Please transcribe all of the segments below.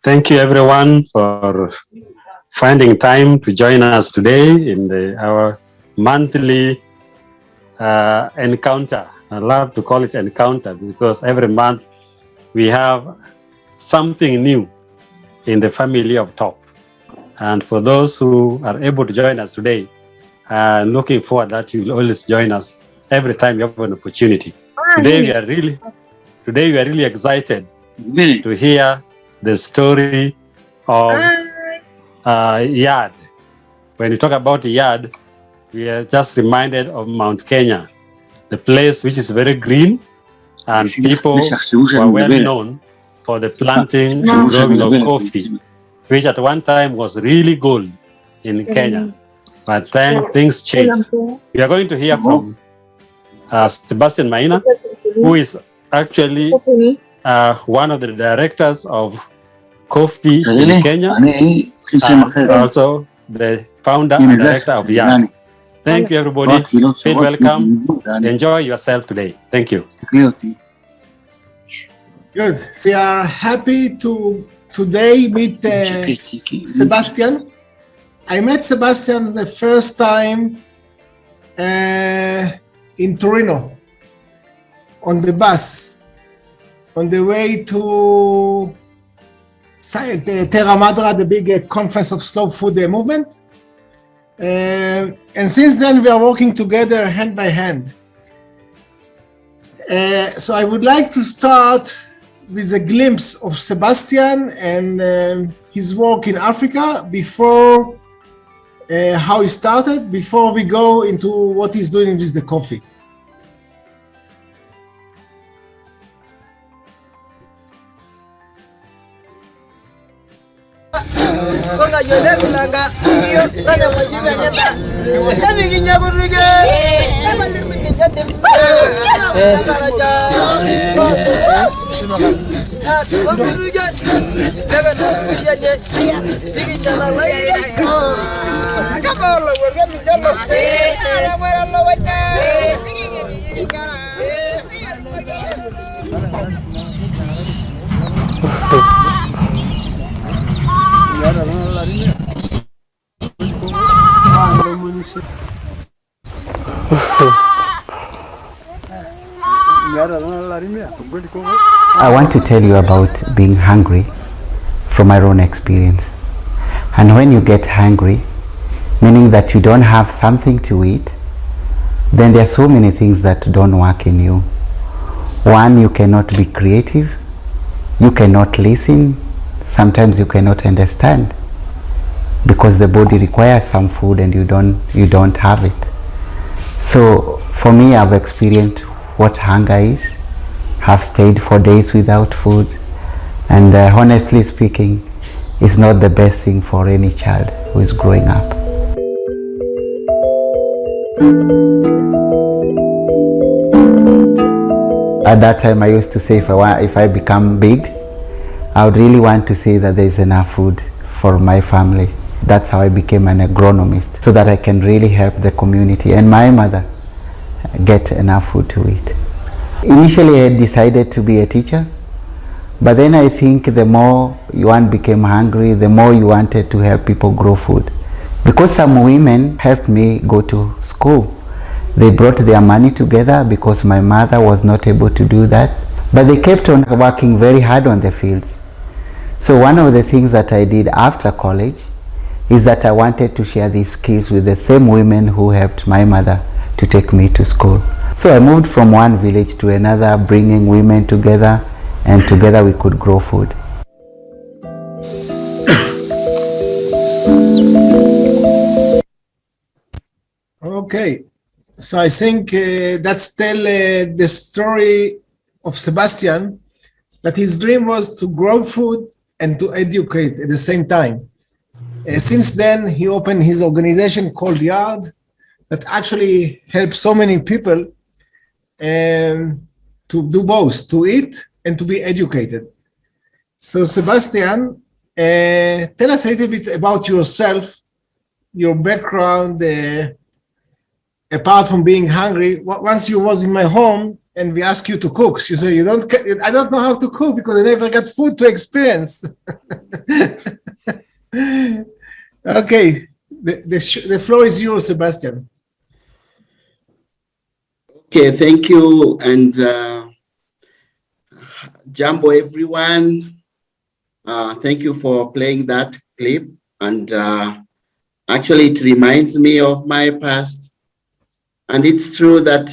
Thank you everyone for finding time to join us today in our monthly encounter. I love to call it encounter because every month we have something new in the family of TOP. And for those who are able to join us today, looking forward that you will always join us every time you have an opportunity. Today we are really excited to hear the story of Yard. When you talk about Yard, we are just reminded of Mount Kenya, the place which is very green and people who are well known for the planting and growing of coffee, which at one time was really gold in Kenya. But then things changed. We are going to hear from Sebastian Maina, who is actually one of the directors of coffee in Kenya, and also the founder and director of Yard. Thank you, everybody. Feel welcome. Enjoy yourself today. Thank you. Good. We are happy to today meet Sebastian. I met Sebastian the first time in Torino on the bus on the way to Terra Madra, the big conference of slow food movement. And since then we are working together hand by hand. So I would like to start with a glimpse of Sebastian and his work in Africa before how he started, before we go into what he's doing with the coffee. I want to tell you about being hungry from my own experience. And when you get hungry, meaning that you don't have something to eat, then there are so many things that don't work in you. One, you cannot be creative, you cannot listen, sometimes you cannot understand because the body requires some food and you don't have it. So for me, I've experienced what hunger is, have stayed for days without food, and honestly speaking, it's not the best thing for any child who is growing up. At that time I used to say if I become big, I would really want to say that there is enough food for my family. That's how I became an agronomist, so that I can really help the community and my mother get enough food to eat. Initially I had decided to be a teacher, but then I think the more one became hungry, the more you wanted to help people grow food. Because some women helped me go to school. They brought their money together because my mother was not able to do that, but they kept on working very hard on the fields. So one of the things that I did after college is that I wanted to share these skills with the same women who helped my mother to take me to school. So I moved from one village to another, bringing women together, and together we could grow food. Okay, so I think that's tell the story of Sebastian, that his dream was to grow food and to educate at the same time. Since then, he opened his organization called Yard that actually helps so many people to do both, to eat and to be educated. So Sebastian, tell us a little bit about yourself, your background, apart from being hungry. Once you was in my home, and we ask you to cook. You say, I don't know how to cook because I never got food to experience. Okay, the floor is yours, Sebastian. Okay, thank you, and Jambo everyone. Thank you for playing that clip, and actually it reminds me of my past. And it's true that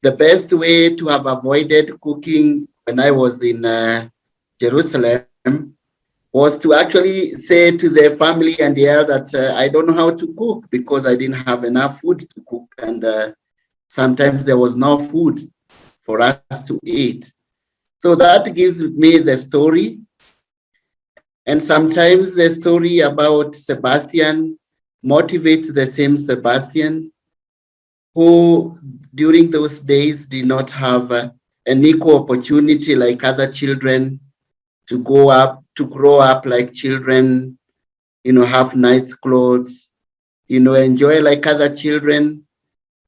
the best way to have avoided cooking when I was in Jerusalem was to actually say to the family and the elder that I don't know how to cook because I didn't have enough food to cook, and sometimes there was no food for us to eat. So that gives me the story. And sometimes the story about Sebastian motivates the same Sebastian who during those days did not have an equal opportunity like other children to grow up like children, have nice clothes, enjoy like other children.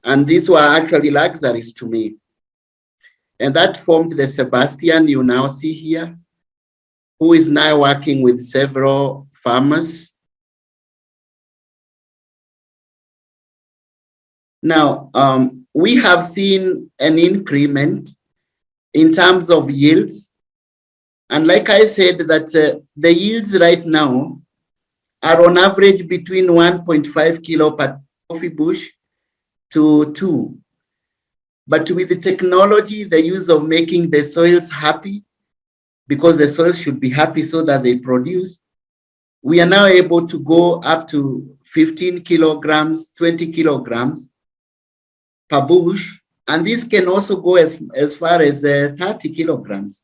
And these were actually luxuries to me. And that formed the Sebastian you now see here, who is now working with several farmers. Now, we have seen an increment in terms of yields. And like I said, that the yields right now are on average between 1.5 kilo per coffee bush to 2. But with the technology, the use of making the soils happy, because the soils should be happy so that they produce, we are now able to go up to 15 kilograms, 20 kilograms per bush. And this can also go as far as 30 kilograms.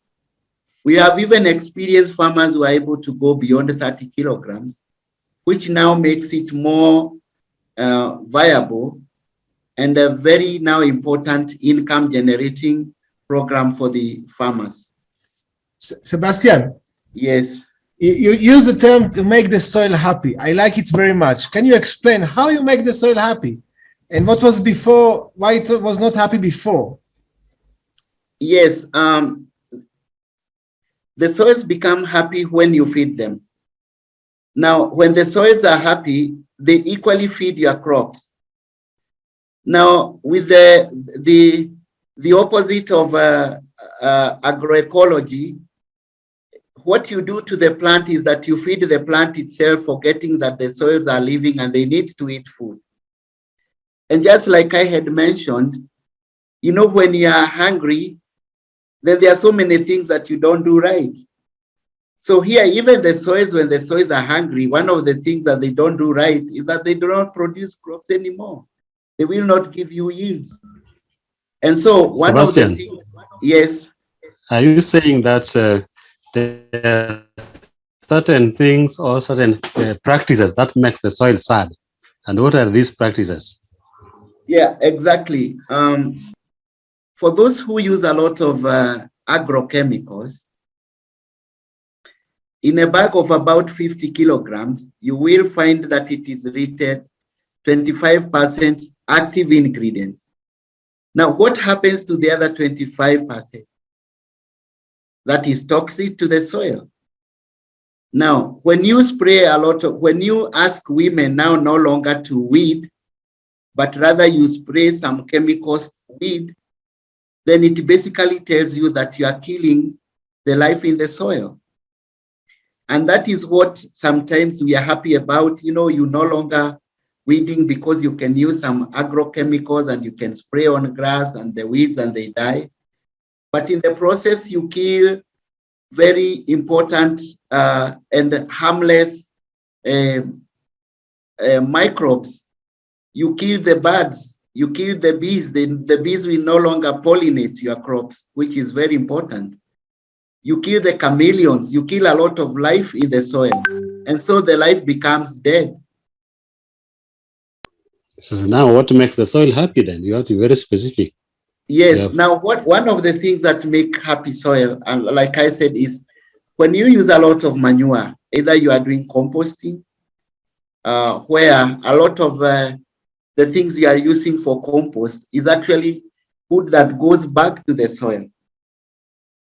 We have even experienced farmers who are able to go beyond 30 kilograms, which now makes it more viable and a very now important income generating program for the farmers. Sebastian. Yes. You use the term to make the soil happy. I like it very much. Can you explain how you make the soil happy? And what was before, why it was not happy before? Yes. The soils become happy when you feed them. Now, when the soils are happy, they equally feed your crops. Now, with the opposite of agroecology, what you do to the plant is that you feed the plant itself, forgetting that the soils are living and they need to eat food. And just like I had mentioned, when you are hungry, then there are so many things that you don't do right. So here, even the soils, when the soils are hungry, one of the things that they don't do right is that they do not produce crops anymore. They will not give you yields. And so one Sebastian, of the things, yes. Are you saying that there are certain things or certain practices that makes the soil sad? And what are these practices? Yeah, exactly. For those who use a lot of agrochemicals, in a bag of about 50 kilograms, you will find that it is rated 25% active ingredients. Now, what happens to the other 25%? That is toxic to the soil. Now, when you spray when you ask women now no longer to weed, but rather you spray some chemicals to weed, then it basically tells you that you are killing the life in the soil. And that is what sometimes we are happy about. You no longer weeding because you can use some agrochemicals and you can spray on grass and the weeds and they die. But in the process, you kill very important and harmless microbes. You kill the birds, you kill the bees. The bees will no longer pollinate your crops, which is very important. You kill the chameleons, you kill a lot of life in the soil. And so the life becomes dead. So now what makes the soil happy then? You have to be very specific. Yes. Now, one of the things that make happy soil, and like I said, is when you use a lot of manure, either you are doing composting, where a lot of the things you are using for compost is actually food that goes back to the soil.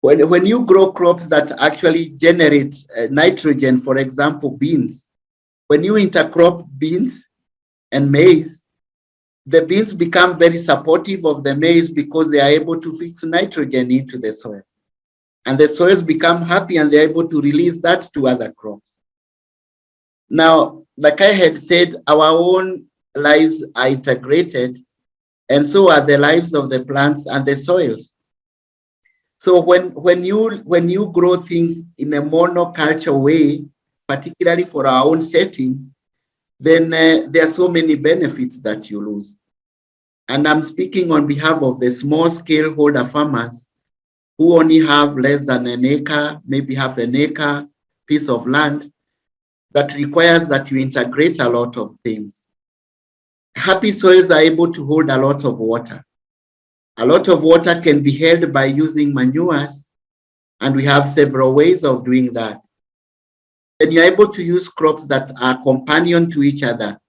When you grow crops that actually generate nitrogen, for example, beans, when you intercrop beans and maize, the beans become very supportive of the maize because they are able to fix nitrogen into the soil. And the soils become happy and they're able to release that to other crops. Now, like I had said, our own lives are integrated, and so are the lives of the plants and the soils. So when you grow things in a monoculture way, particularly for our own setting, then there are so many benefits that you lose. And I'm speaking on behalf of the small scale holder farmers who only have less than an acre, maybe half an acre piece of land that requires that you integrate a lot of things. Happy soils are able to hold a lot of water. A lot of water can be held by using manures, and we have several ways of doing that. Then you're able to use crops that are companion to each other.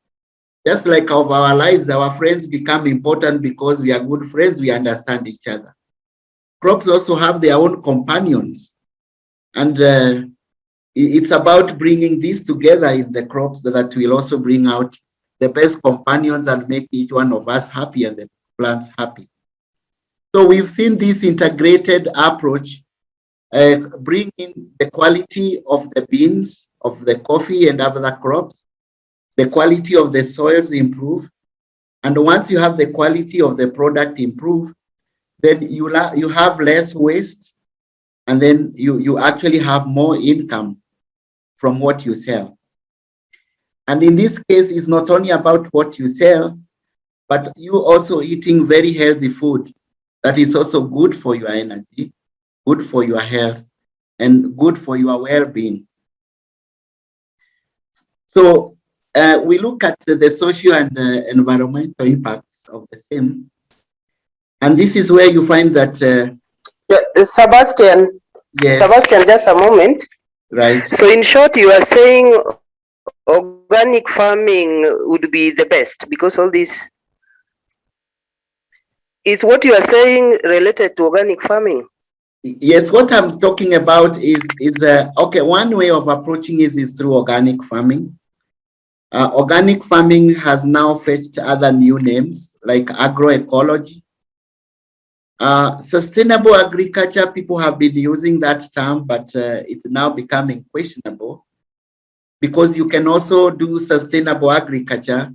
Just like of our lives, our friends become important because we are good friends, we understand each other. Crops also have their own companions. And it's about bringing this together in the crops that will also bring out the best companions and make each one of us happy and the plants happy. So we've seen this integrated approach bring in the quality of the beans, of the coffee and other crops. The quality of the soils improve. And once you have the quality of the product improve, then you have less waste, and then you actually have more income from what you sell. And in this case, it's not only about what you sell, but you also eating very healthy food that is also good for your energy, good for your health, and good for your well-being. So we look at the social and environmental impacts of the same. And this is where you find that... Sebastian, yes. Sebastian, just a moment. Right. So in short, you are saying organic farming would be the best because all this is what you are saying related to organic farming. Yes, what I'm talking about is okay, one way of approaching is through organic farming. Organic farming has now fetched other new names like agroecology. Sustainable agriculture, people have been using that term, but it's now becoming questionable because you can also do sustainable agriculture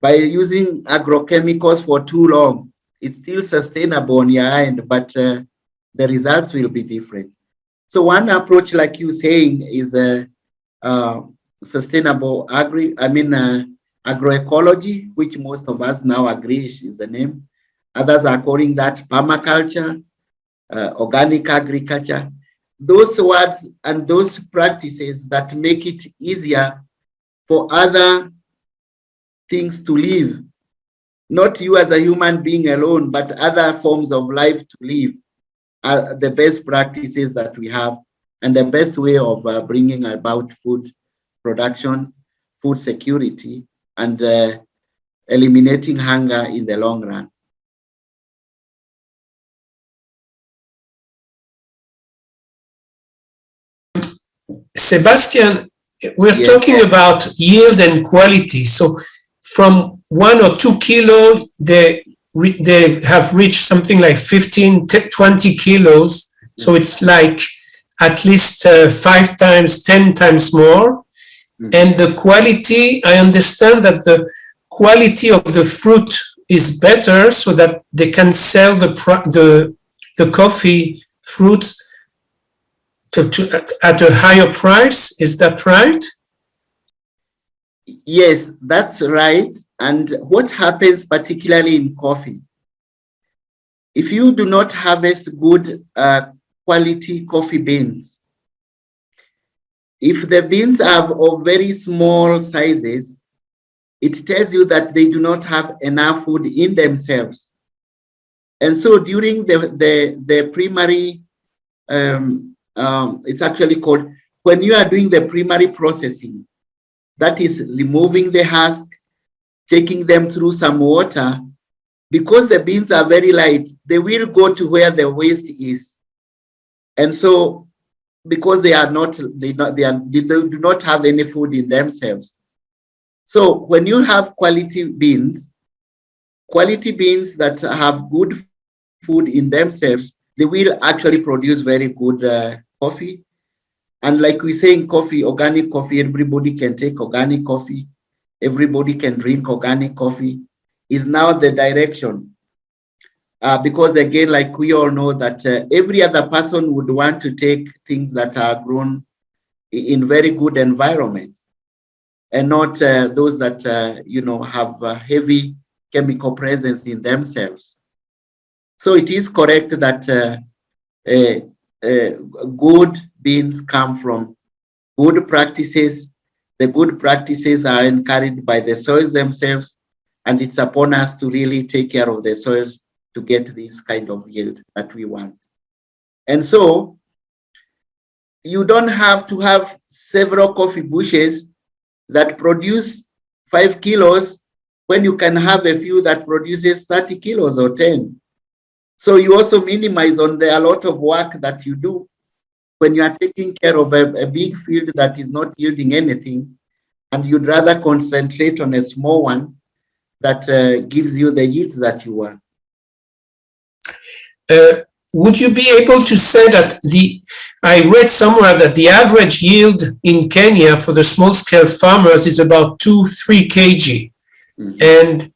by using agrochemicals for too long. It's still sustainable on your end, but the results will be different. So one approach, like you saying, is sustainable agroecology, which most of us now agree is the name. Others are calling that permaculture, organic agriculture. Those words and those practices that make it easier for other things to live, not you as a human being alone, but other forms of life to live, are the best practices that we have and the best way of bringing about food production, food security, and eliminating hunger in the long run. Sebastian, we're Yes. talking about yield and quality. So from 1 or 2 kilo, they have reached something like 15, 20 kilos. So it's like at least 5 times, 10 times more. And the quality, I understand that the quality of the fruit is better so that they can sell the coffee fruits at a higher price. Is that right? Yes, that's right. And what happens particularly in coffee, if you do not harvest good quality coffee beans, if the beans are of very small sizes, it tells you that they do not have enough food in themselves. And so during the primary, it's actually called, when you are doing the primary processing, that is removing the husk, taking them through some water, because the beans are very light, they will go to where the waste is. And so, because they do not have any food in themselves. So when you have quality beans that have good food in themselves, they will actually produce very good coffee. And like we say in coffee, organic coffee, everybody can take organic coffee. Everybody can drink organic coffee, is now the direction. Because again, like we all know that every other person would want to take things that are grown in very good environments and not those that, have heavy chemical presence in themselves. So it is correct that good beans come from good practices. The good practices are encouraged by the soils themselves, and it's upon us to really take care of the soils to get this kind of yield that we want. And so you don't have to have several coffee bushes that produce 5 kilos when you can have a few that produces 30 kilos or 10. So you also minimize on a lot of work that you do when you are taking care of a big field that is not yielding anything, and you'd rather concentrate on a small one that gives you the yields that you want. Would you be able to say that I read somewhere that the average yield in Kenya for the small-scale farmers is about 2-3 kg. Mm-hmm.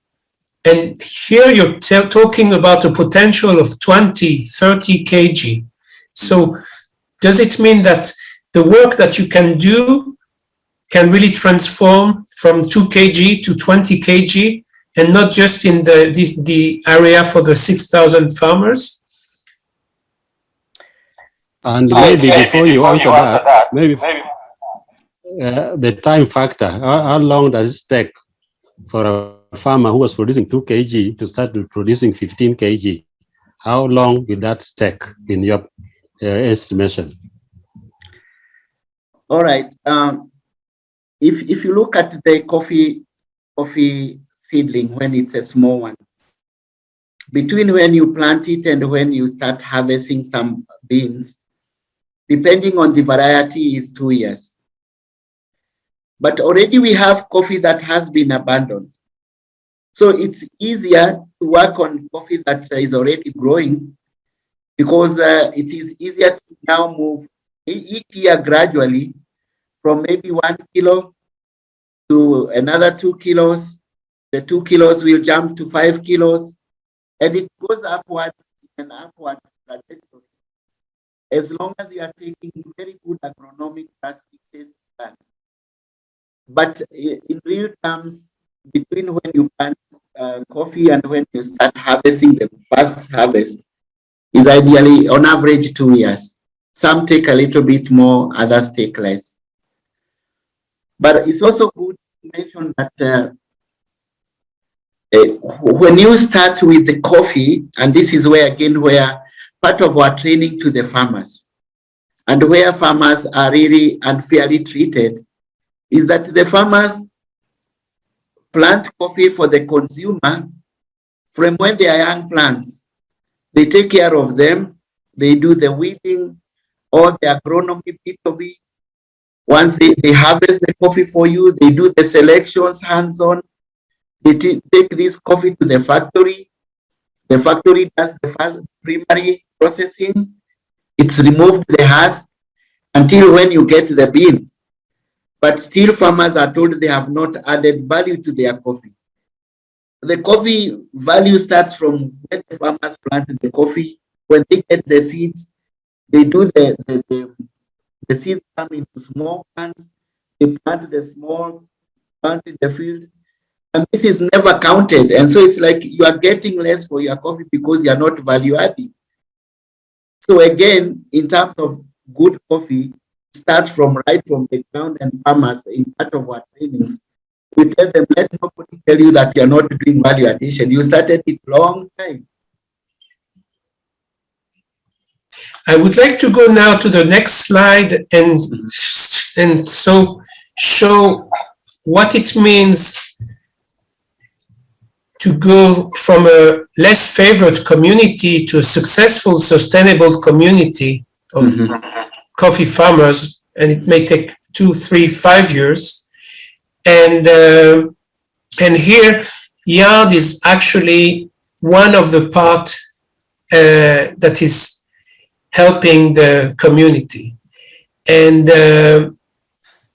And here you're talking about a potential of 20-30 kg. So does it mean that the work that you can do can really transform from 2 kg to 20 kg, and not just in the area for the 6,000 farmers? And maybe before you answer that, maybe the time factor, how long does it take for a farmer who was producing 2 kg to start producing 15 kg? How long will that take in your estimation? All right. If you look at the coffee seedling when it's a small one, between when you plant it and when you start harvesting some beans, depending on the variety, is 2 years. But already we have coffee that has been abandoned. So it's easier to work on coffee that is already growing, because it is easier to now move each year gradually from maybe 1 kilo to another 2 kilos. The 2 kilos will jump to 5 kilos, and it goes upwards and upwards trajectory, as long as you are taking very good agronomic practices. But in real terms, between when you plant coffee and when you start harvesting the first harvest is ideally on average 2 years. Some take a little bit more, others take less. But it's also good to mention that when you start with the coffee, and this is where again where part of our training to the farmers, and where farmers are really unfairly treated, is that the farmers plant coffee for the consumer from when they are young plants. They take care of them, they do the weeding, or the agronomy bit of it. Once they harvest the coffee for you, they do the selections hands-on. They take this coffee to the factory. The factory does the first primary processing. It's removed the husk until when you get the beans. But still farmers are told they have not added value to their coffee. The coffee value starts from when the farmers plant the coffee. When they get the seeds, they do the seeds come into small plants. They plant the small plant in the field. And this is never counted. And so it's like you are getting less for your coffee because you are not value adding. So again, in terms of good coffee, start from right from the ground, and farmers in part of our trainings, we tell them, let nobody tell you that you're not doing value addition. You started it long time. I would like to go now to the next slide and so show what it means to go from a less favored community to a successful, sustainable community of coffee farmers, and it may take 2, 3, 5 years. And here, yard is actually one of the part that is helping the community. And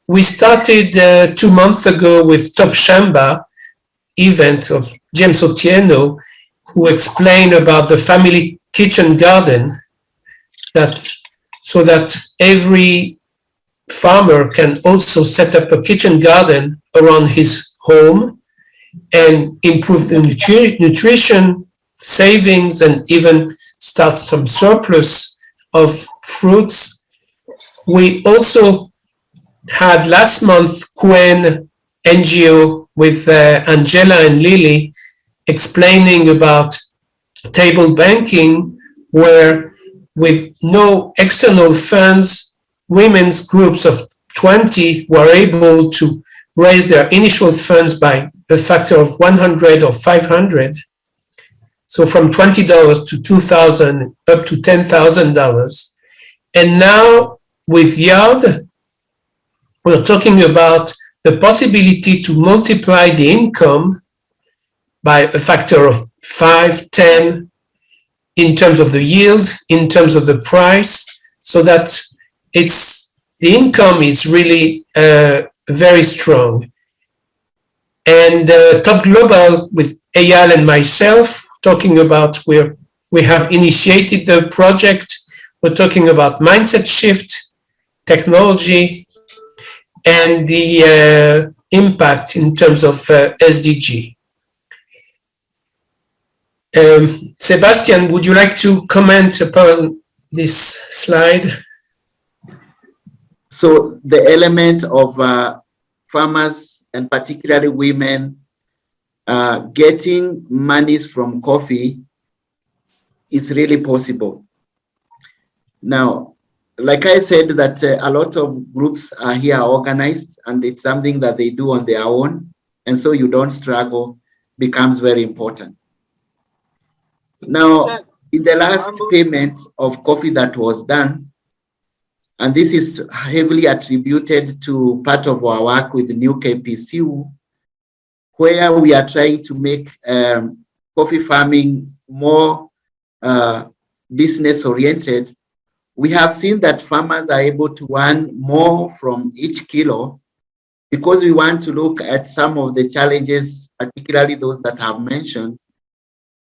we started 2 months ago with Top Shamba event of James Otieno, who explained about the family kitchen garden, so that every farmer can also set up a kitchen garden around his home and improve the nutrition, savings, and even start some surplus of fruits. We also had last month Quen NGO with Angela and Lily explaining about table banking, where with no external funds, women's groups of 20 were able to raise their initial funds by a factor of 100 or 500. So from $20 to $2,000 up to $10,000. And now with Yard, we're talking about the possibility to multiply the income by a factor of 5, 10 in terms of the yield, in terms of the price, so that the income is really very strong. And Top Global with Eyal and myself talking about we have initiated the project. We're talking about mindset shift, technology, and the impact in terms of SDG. Sebastian, would you like to comment upon this slide? So the element of farmers and particularly women getting monies from coffee is really possible. Now, like I said, that a lot of groups are here organized, and it's something that they do on their own, and so you don't struggle becomes very important. Now, in the last payment of coffee that was done, and this is heavily attributed to part of our work with the NKPCU, where we are trying to make coffee farming more business-oriented. We have seen that farmers are able to earn more from each kilo, because we want to look at some of the challenges, particularly those that have mentioned,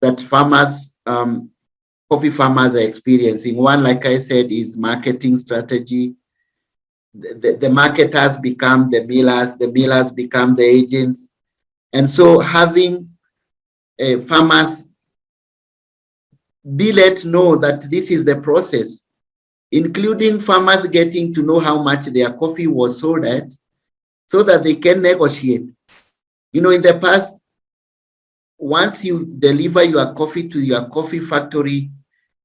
that farmers, coffee farmers are experiencing. One, like I said, is marketing strategy. The marketers become the millers become the agents. And so having farmers be let know that this is the process, including farmers getting to know how much their coffee was sold at, so that they can negotiate. You know, in the past, once you deliver your coffee to your coffee factory,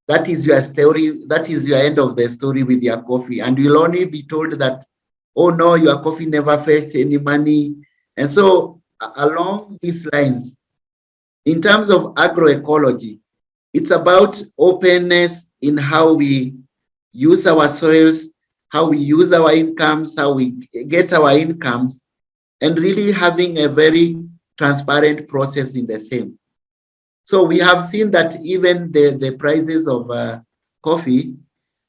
that is your story, that is your end of the story with your coffee. And you'll only be told that, oh no, your coffee never fetched any money. And so along these lines, in terms of agroecology, it's about openness in how we use our soils, how we use our incomes, how we get our incomes, and really having a very transparent process in the same. So we have seen that even the prices of coffee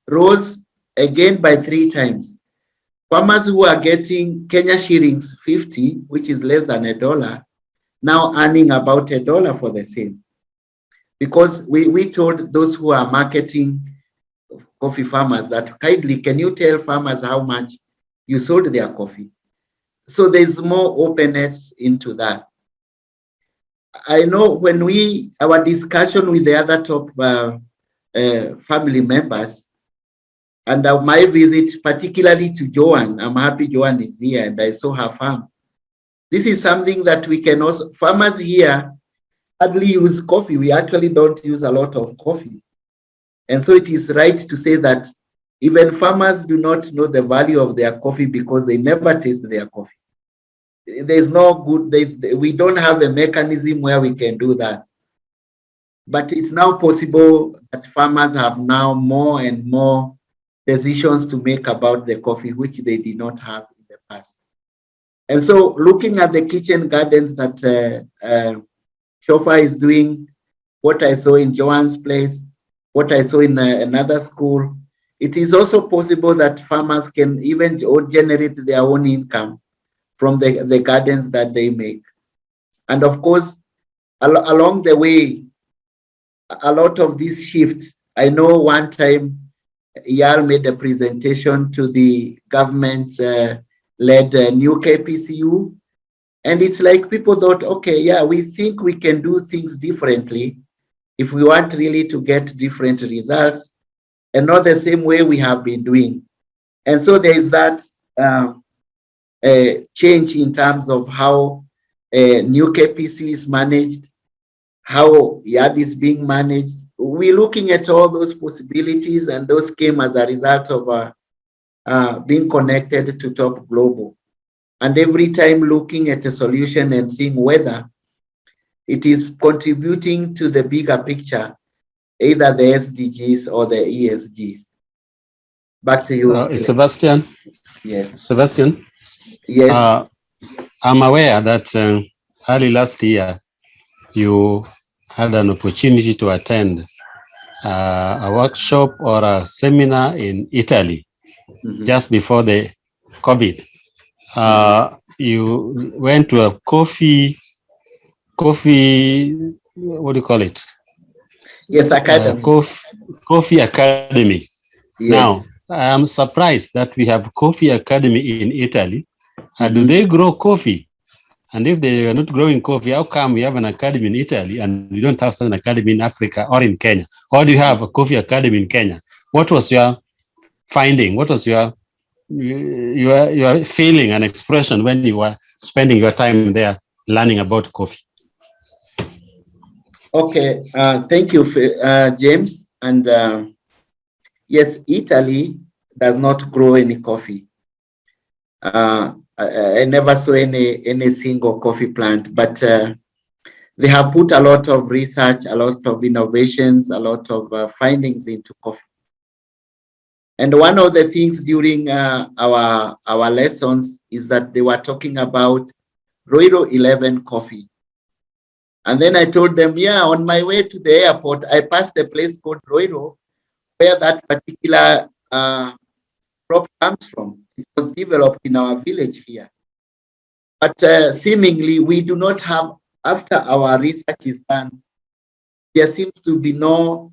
rose again by 3 times. Farmers who are getting Kenya shillings 50, which is less than $1, now earning about $1 for the same. Because we told those who are marketing coffee farmers that, kindly, can you tell farmers how much you sold their coffee? So there's more openness into that. I know when our discussion with the other top family members, and my visit particularly to Joanne, I'm happy Joanne is here and I saw her farm. This is something that we can also, farmers here hardly use coffee. We actually don't use a lot of coffee. And so it is right to say that even farmers do not know the value of their coffee because they never taste their coffee. there's no good, we don't have a mechanism where we can do that. But it's now possible that farmers have now more and more decisions to make about the coffee, which they did not have in the past. And so looking at the kitchen gardens that Shofa is doing, what I saw in Joanne's place, what I saw in another school, it is also possible that farmers can even generate their own income from the gardens that they make. And of course, along the way, a lot of this shift, I know one time Yal made a presentation to the government-led new KPCU, and it's like people thought, okay, yeah, we think we can do things differently if we want really to get different results, and not the same way we have been doing. And so there is that change in terms of how new KPCU is managed, how YAD is being managed. We're looking at all those possibilities, and those came as a result of being connected to Top Global. And every time looking at a solution and seeing whether it is contributing to the bigger picture, either the SDGs or the ESGs. Back to you, Sebastian. Yes. Sebastian. Yes. I'm aware that early last year, you had an opportunity to attend a workshop or a seminar in Italy just before the COVID. You went to a coffee, what do you call it? Yes, academy. Coffee academy. Yes. Now, I am surprised that we have coffee academy in Italy. Do they grow coffee? And if they are not growing coffee, how come we have an academy in Italy and we don't have such an academy in Africa or in Kenya? Or do you have a coffee academy in Kenya? What was your finding? What was your feeling and expression when you were spending your time there learning about coffee? Okay, thank you, James. And yes, Italy does not grow any coffee. I never saw any single coffee plant, but they have put a lot of research, a lot of innovations, a lot of findings into coffee. And one of the things during our lessons is that they were talking about Roiro 11 coffee. And then I told them, yeah, on my way to the airport, I passed a place called Roiro, where that particular crop comes from. It was developed in our village here. But seemingly, we do not have, after our research is done, there seems to be no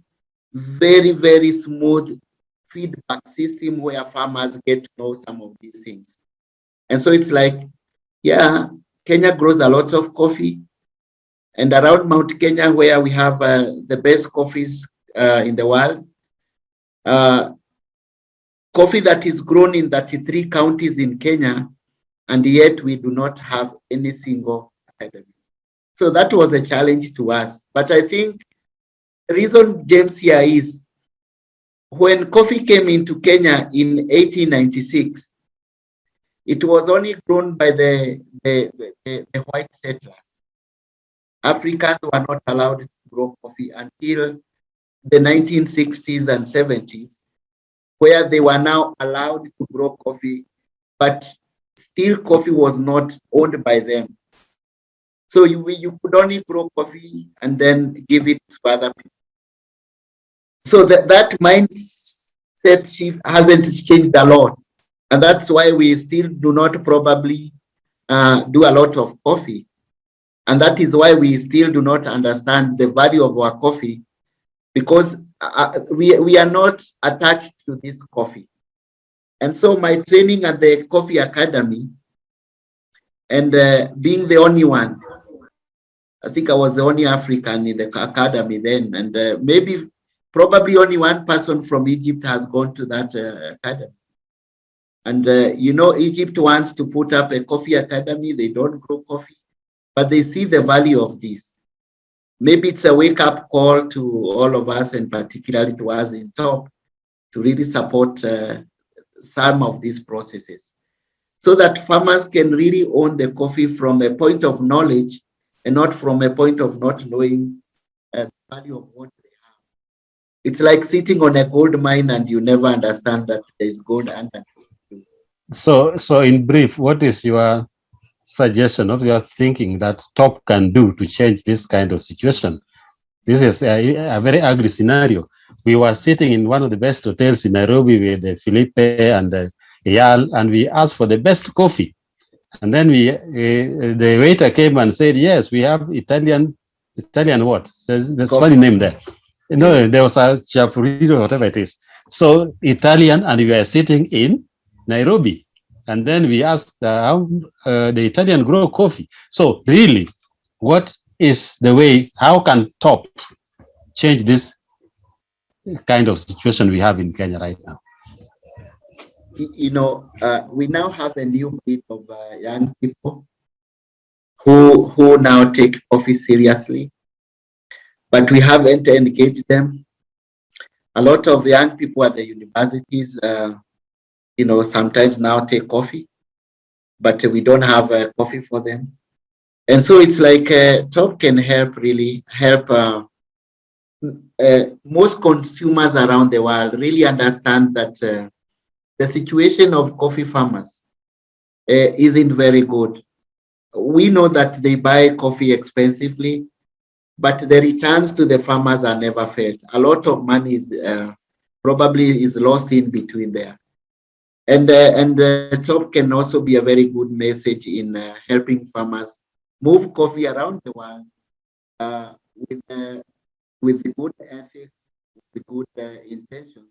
very, very smooth feedback system where farmers get to know some of these things. And so it's like, yeah, Kenya grows a lot of coffee. And around Mount Kenya, where we have the best coffees in the world, coffee that is grown in 33 counties in Kenya, and yet we do not have any single academy. So that was a challenge to us. But I think the reason, James, here is when coffee came into Kenya in 1896, it was only grown by the white settlers. Africans were not allowed to grow coffee until the 1960s and 70s, where they were now allowed to grow coffee, but still coffee was not owned by them. So you could only grow coffee and then give it to other people. So that mindset shift hasn't changed a lot. And that's why we still do not probably do a lot of coffee. And that is why we still do not understand the value of our coffee, because we are not attached to this coffee. And so my training at the Coffee Academy, and being the only one, I think I was the only African in the academy then, and probably only one person from Egypt has gone to that academy. And you know, Egypt wants to put up a coffee academy. They don't grow coffee, but they see the value of this. Maybe it's a wake-up call to all of us, and particularly to us in Top, to really support some of these processes. so that farmers can really own the coffee from a point of knowledge and not from a point of not knowing the value of what they have. It's like sitting on a gold mine and you never understand that there's gold under. So in brief, what is your suggestion of your thinking that TOP can do to change this kind of situation? This is a very ugly scenario. We were sitting in one of the best hotels in Nairobi with Felipe and Eyal, and we asked for the best coffee. And then the waiter came and said, yes, we have Italian what? There's funny name there. No, there was a Chapurito, whatever it is. So Italian, and we were sitting in Nairobi. And then we asked how the Italian grow coffee. So really, what is the way, how can TOP change this kind of situation we have in Kenya right now? You know, we now have a new breed of young people who now take coffee seriously, but we haven't engaged them. A lot of young people at the universities, you know, sometimes now take coffee, but we don't have coffee for them. And so it's like TOP can help most consumers around the world really understand that the situation of coffee farmers isn't very good. We know that they buy coffee expensively, but the returns to the farmers are never felt. A lot of money is probably is lost in between there. And TOP can also be a very good message in helping farmers move coffee around the world with the good ethics, with the good intentions,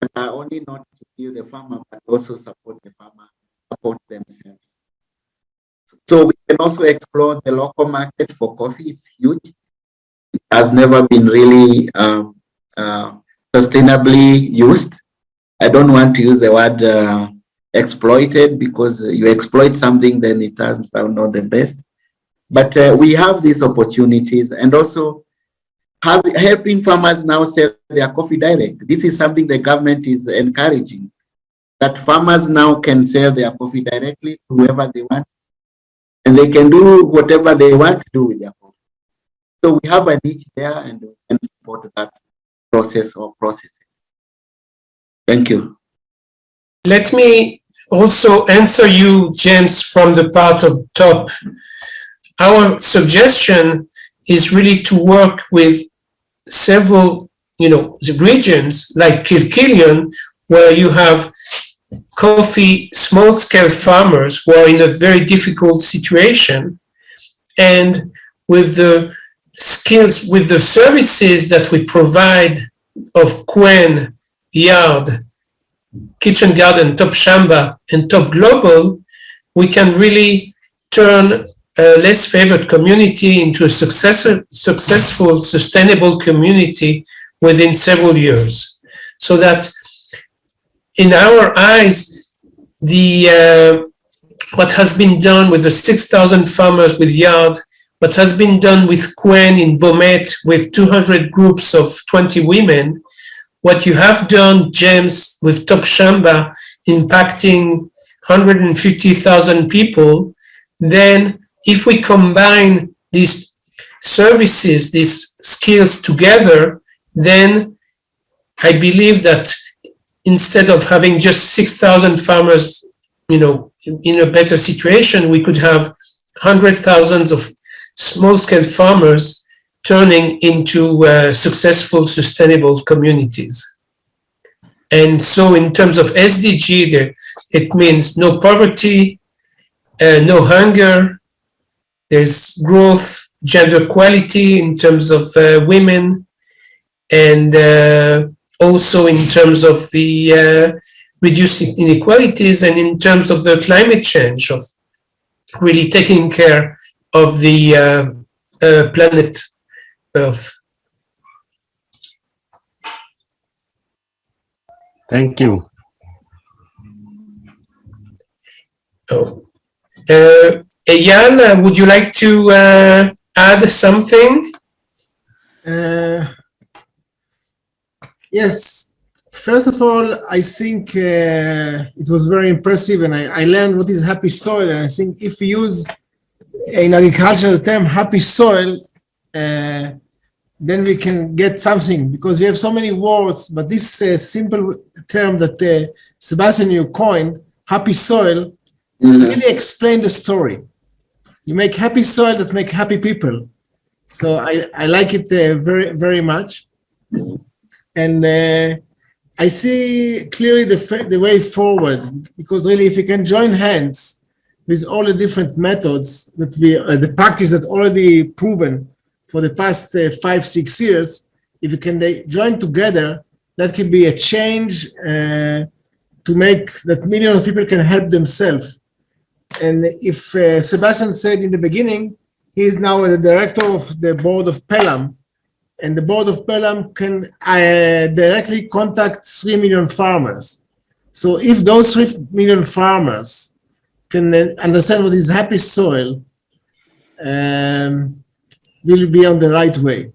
that are only not to kill the farmer, but also support the farmer, support themselves. So we can also explore the local market for coffee. It's huge. It has never been really sustainably used. I don't want to use the word exploited, because you exploit something, then it turns out not the best. But we have these opportunities, and also helping farmers now sell their coffee direct. This is something the government is encouraging, that farmers now can sell their coffee directly to whoever they want, and they can do whatever they want to do with their coffee. So we have a niche there, and we can support that process or processes. Thank you. Let me also answer you, James, from the part of TOP. Our suggestion is really to work with several, regions like Kilkillion, where you have coffee small-scale farmers who are in a very difficult situation, and with the skills, with the services that we provide of Quen, Yard, Kitchen Garden, Top Shamba, and Top Global, we can really turn a less favored community into a successful, sustainable community within several years. So that in our eyes, what has been done with the 6,000 farmers with Yard, what has been done with Quen in Bomet with 200 groups of 20 women, what you have done, James, with Top Shamba impacting 150,000 people, then if we combine these services, these skills together, then I believe that instead of having just 6,000 farmers, in a better situation, we could have 100,000 of small-scale farmers turning into successful, sustainable communities. And so in terms of SDG, it means no poverty, no hunger, there's growth, gender equality in terms of women, and also in terms of the reducing inequalities, and in terms of the climate change, of really taking care of the planet Earth. Thank you. Eyal, would you like to add something? Yes. First of all, I think it was very impressive, and I learned what is happy soil. And I think if we use in agriculture the term happy soil, then we can get something, because we have so many words. But this simple term that Sebastian, you coined, happy soil, really explain the story. You make happy soil that make happy people. So I like it very, very much. And I see clearly the way forward, because really if you can join hands with all the different methods that the practice that already proven for the past 5-6 years, if you can join together, that could be a change to make that millions of people can help themselves. And if Sebastian said in the beginning, he is now the director of the board of Pelum, and the board of Pelum can directly contact 3 million farmers. So if those 3 million farmers can understand what is happy soil, we'll be on the right way.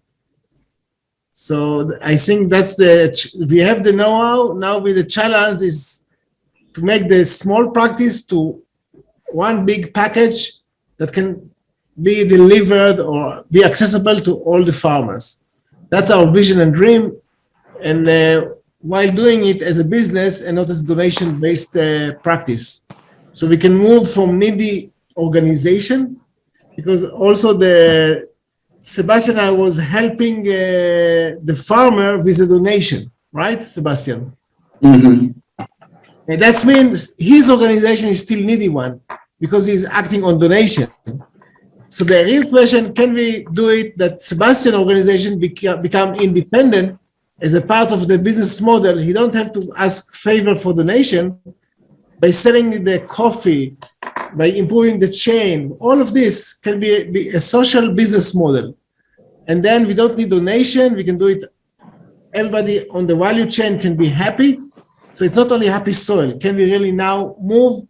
So I think that's we have the know-how. Now with the challenge is to make the small practice to one big package that can be delivered or be accessible to all the farmers. That's our vision and dream, and while doing it as a business and not as a donation-based practice. So we can move from needy organization, because also Sebastian, I was helping the farmer with a donation, right, Sebastian? And that means his organization is still needy one, because he's acting on donation. So the real question, can we do it that Sebastian organization become independent as a part of the business model? He don't have to ask favor for donation by selling the coffee, by improving the chain. All of this can be a social business model. And then we don't need donation. We can do it. Everybody on the value chain can be happy. So it's not only happy soil. Can we really now move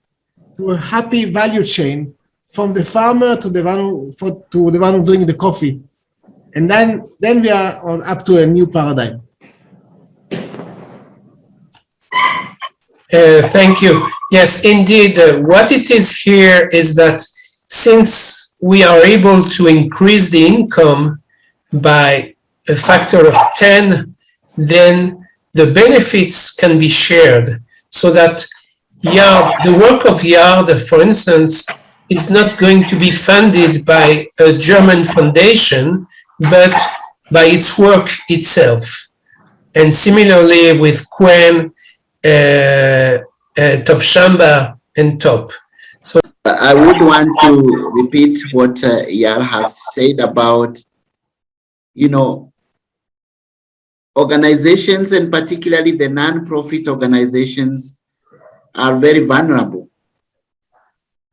to a happy value chain from the farmer to the one who doing the coffee, and then we are up to a new paradigm. Thank you. Yes, indeed. What it is here is that since we are able to increase the income by a factor of 10, then the benefits can be shared, so that the work of Yard, for instance, it's not going to be funded by a German foundation, but by its work itself. And similarly with Quen, Top Shamba, and Top. So I would want to repeat what Yar has said about, organizations, and particularly the non-profit organizations, are very vulnerable.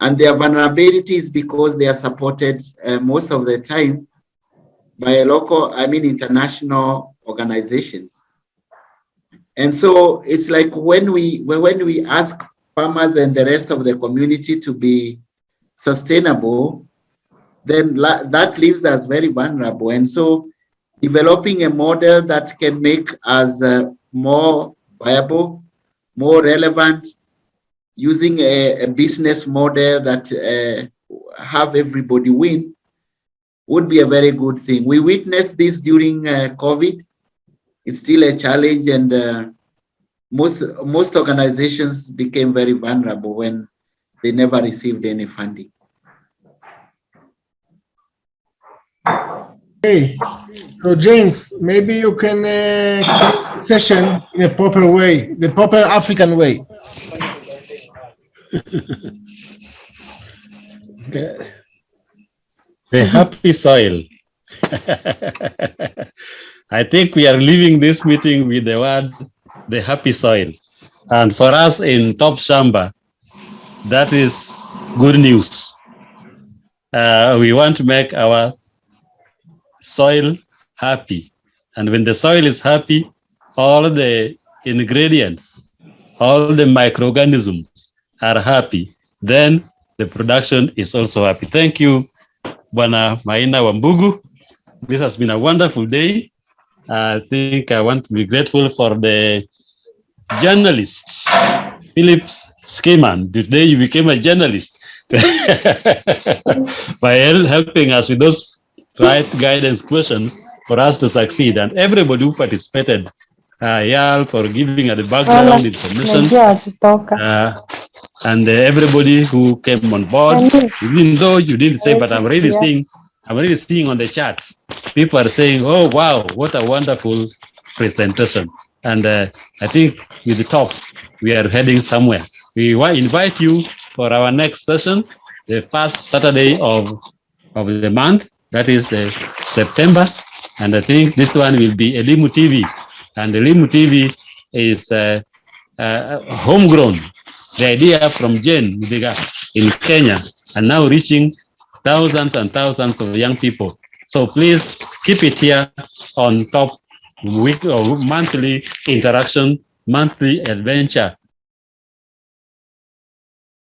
And their vulnerability is because they are supported most of the time by international organizations. And so it's like when we ask farmers and the rest of the community to be sustainable, then that leaves us very vulnerable. And so developing a model that can make us more viable, more relevant, using a business model that have everybody win would be a very good thing. We witnessed this during COVID. It's still a challenge, and most organizations became very vulnerable when they never received any funding. Okay, so James, maybe you can keep the session in a proper way, the proper African way. The happy soil. I think we are leaving this meeting with the word, the happy soil. And for us in Top Shamba, that is good news. We want to make our soil happy. And when the soil is happy, all the ingredients, all the microorganisms are happy, then the production is also happy. Thank you, Bwana Maina Wambugu. This has been a wonderful day. I think I want to be grateful for the journalist, Philip Skiman. Today you became a journalist by helping us with those right guidance questions for us to succeed. And everybody who participated, Yal for giving the background information, and everybody who came on board, even though you didn't say, but I'm really seeing on the chat, people are saying, oh, wow, what a wonderful presentation. And I think with the top, we are heading somewhere. We invite you for our next session, the first Saturday of the month, that is the September. And I think this one will be Elimu TV. And Elimu TV is homegrown. The idea from Jane in Kenya, and now reaching thousands and thousands of young people. So please keep it here on top, week or monthly interaction, monthly adventure